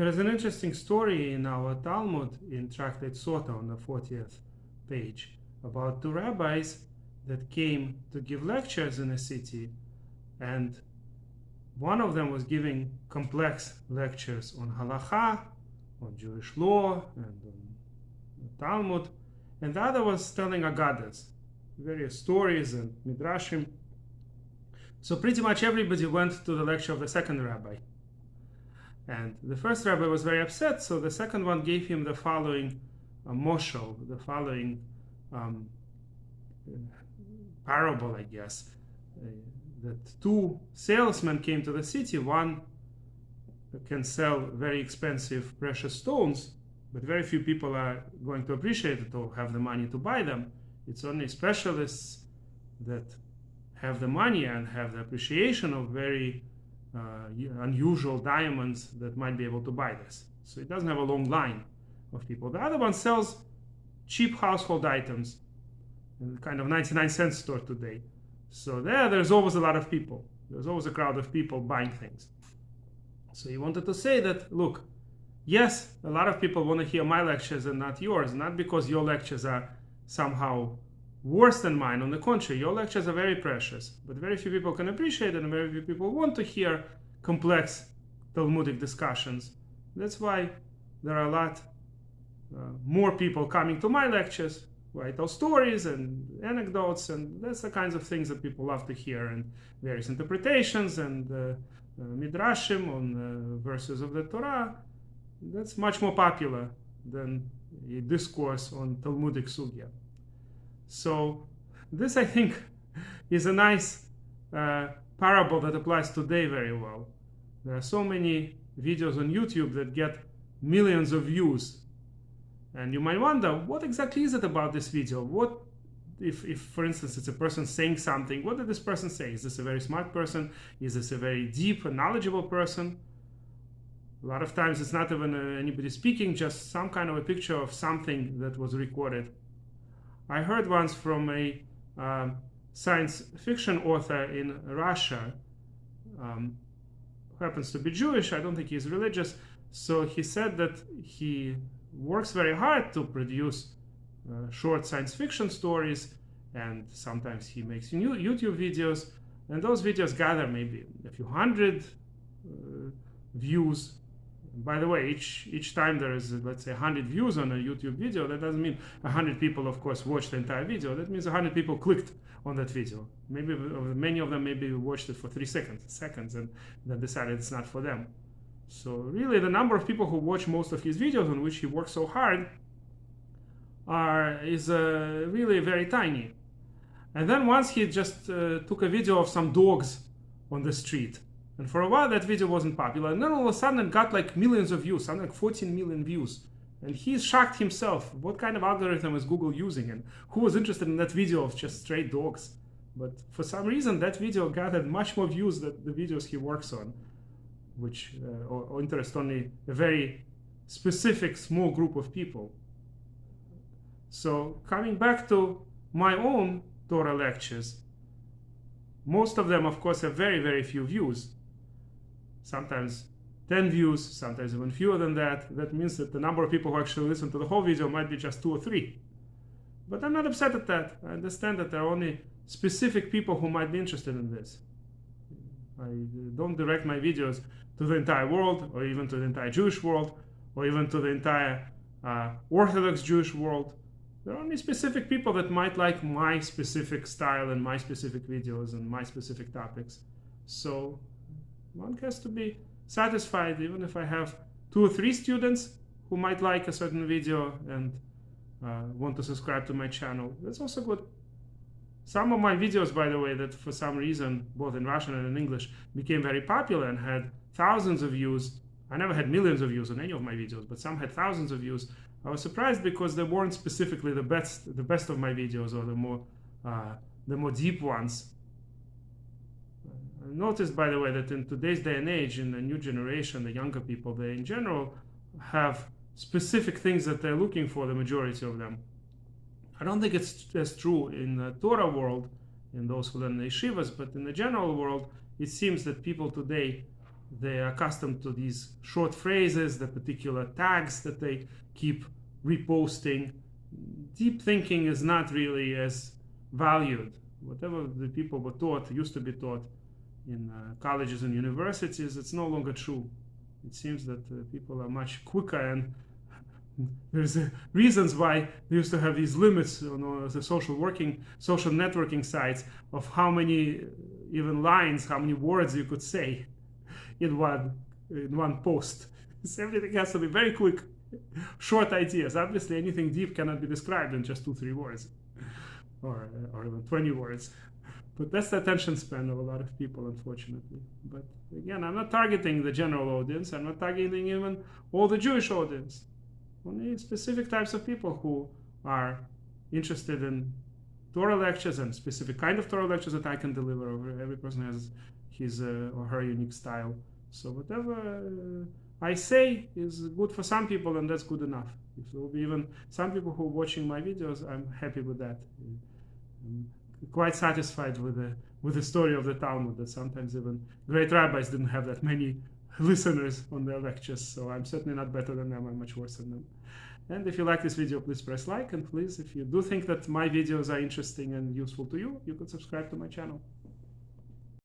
There is an interesting story in our Talmud in Tractate Sotah on the 40th page about two rabbis that came to give lectures in a city, and one of them was giving complex lectures on halakha, on Jewish law, and on the Talmud, and the other was telling Agadas, various stories and midrashim. So pretty much everybody went to the lecture of the second rabbi. And the first rabbi was very upset, so the second one gave him the following moshel, the following parable, I guess. That two salesmen came to the city. One can sell very expensive precious stones, but very few people are going to appreciate it or have the money to buy them. It's only specialists that have the money and have the appreciation of very unusual diamonds that might be able to buy this. So it doesn't have a long line of people. The other one sells cheap household items in kind of 99-cent store today. So there's always a lot of people. There's always a crowd of people buying things. So he wanted to say that, look, yes, a lot of people want to hear my lectures and not yours, not because your lectures are somehow worse than mine. On the contrary, your lectures are very precious, but very few people can appreciate it, and very few people want to hear complex Talmudic discussions. That's why there are a lot more people coming to my lectures, where I tell stories and anecdotes, and that's the kinds of things that people love to hear, and various interpretations and midrashim on verses of the Torah. That's much more popular than a discourse on Talmudic sugya. So this, I think, is a nice parable that applies today very well. There are so many videos on YouTube that get millions of views. And you might wonder, what exactly is it about this video? What if for instance, it's a person saying something, what did this person say? Is this a very smart person? Is this a very deep and knowledgeable person? A lot of times it's not even anybody speaking, just some kind of a picture of something that was recorded. I heard once from a science fiction author in Russia, who happens to be Jewish. I don't think he's religious. So he said that he works very hard to produce short science fiction stories, and sometimes he makes new YouTube videos, and those videos gather maybe a few hundred views. By the way, each time there is, let's say, 100 views on a YouTube video, that doesn't mean 100 people, of course, watched the entire video. That means 100 people clicked on that video. Maybe many of them maybe watched it for 3 seconds, and then decided it's not for them. So really, the number of people who watch most of his videos, on which he works so hard, is really very tiny. And then once he just took a video of some dogs on the street. And for a while that video wasn't popular, and then all of a sudden it got like millions of views, something like 14 million views. And he's shocked himself. What kind of algorithm is Google using, and who was interested in that video of just stray dogs? But for some reason that video gathered much more views than the videos he works on, which or interest only a very specific small group of people. So coming back to my own Torah lectures, most of them, of course, have very, very few views. Sometimes 10 views, sometimes even fewer than that. That means that the number of people who actually listen to the whole video might be just 2 or 3. But I'm not upset at that. I understand that there are only specific people who might be interested in this. I don't direct my videos to the entire world, or even to the entire Jewish world, or even to the entire Orthodox Jewish world. There are only specific people that might like my specific style and my specific videos and my specific topics. So one has to be satisfied, even if I have 2 or 3 students who might like a certain video and want to subscribe to my channel. That's also good. Some of my videos, by the way, that for some reason, both in Russian and in English, became very popular and had thousands of views. I never had millions of views on any of my videos, but some had thousands of views. I was surprised because they weren't specifically the best of my videos, or the more deep ones. I noticed, by the way, that in today's day and age, in the new generation, the younger people, they in general have specific things that they're looking for, the majority of them. I don't think it's as true in the Torah world, in those who learn in yeshivas, but in the general world, it seems that people today they're accustomed to these short phrases, the particular tags that they keep reposting. Deep thinking is not really as valued. Whatever the people were taught, used to be taught in colleges and universities, it's no longer true. It seems that people are much quicker, and there's reasons why they used to have these limits on the social networking sites of how many even lines, how many words you could say in one post. Everything has to be very quick, short ideas. Obviously, anything deep cannot be described in just 2-3 words, or even 20 words. But that's the attention span of a lot of people, unfortunately. But again, I'm not targeting the general audience. I'm not targeting even all the Jewish audience. Only specific types of people who are interested in Torah lectures and specific kind of Torah lectures that I can deliver. Every person has his or her unique style. So whatever I say is good for some people, and that's good enough. If there will be even some people who are watching my videos, I'm happy with that. I'm quite satisfied with the story of the Talmud, that sometimes even great rabbis didn't have that many listeners on their lectures. So I'm certainly not better than them. I'm much worse than them. And if you like this video, please press like. And please, if you do think that my videos are interesting and useful to you, you could subscribe to my channel.